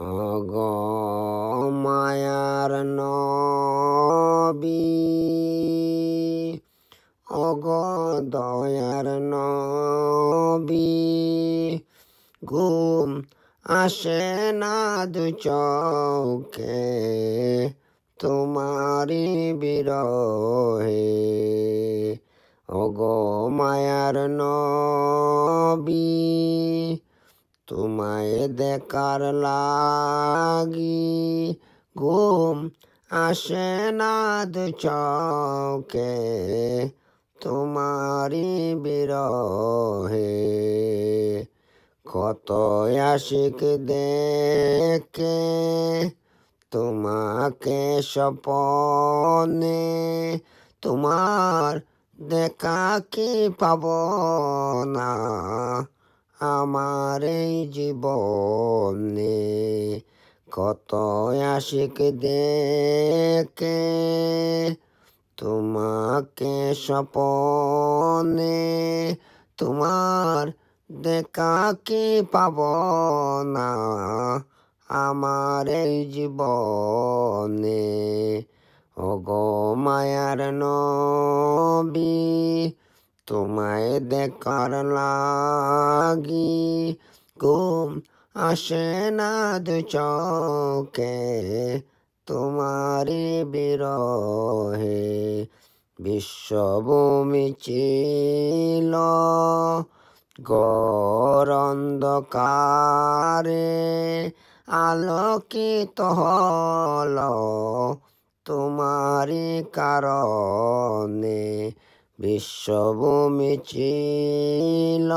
ওগো মায়ার নবী, ওগো দয়ার নবী, ঘুম আসে না দু চোখে তোমারি বিরহে। ওগো মায়ার নবী, তোমায় দেখার লাগি ঘুম আসে না দু চোখে তোমারি বিরহে। কত আশিক দেখে তোমাকে স্বপনে, তোমার দেখা কি পাব না আমার এই জীবনে। কত আশিক দেখে তোমাকে স্বপনে, তোমার দেখা কি পাব না আমার এই জীবনে। ওগো মায়ার নবী, তোমায় দেখার লাগি ঘুম আসে না দু চোখে তোমারি বিরহে। বিশ্বভূমি ছিল ঘোর অন্ধকারে, আলোকিত হল তোমারি কারণে। বিশ্বভূমি ছিল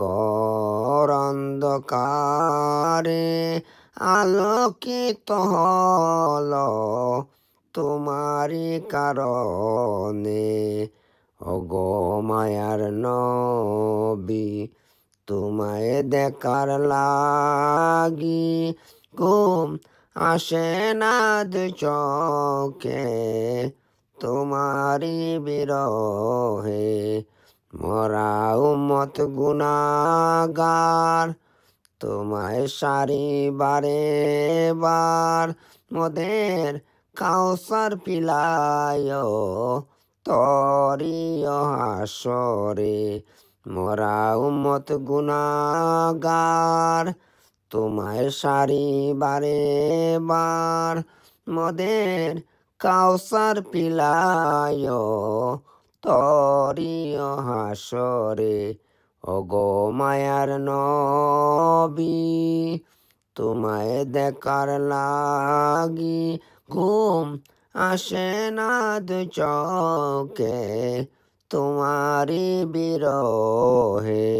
ঘোর অন্ধকারে, আলোকিত হল তোমারি কারণে। ওগো মায়ার নবী, তোমায় দেখার লাগি ঘুম আসে না দু চোখে তোমারি বিরহে। মরা উম্মত গুনাহগার, তোমায় সারি বারে বার মোদের কাউসার পিলায় তরিও হাসরে। মরা উম্মত গুনাহগার, তোমায় সারি বারে বার মোদের কাউসার পিলায় তরিও হাসরে। ওগো মায়ার নবী, তোমায় দেখার লাগি ঘুম আসে না দু চোখে তোমারি বিরহে।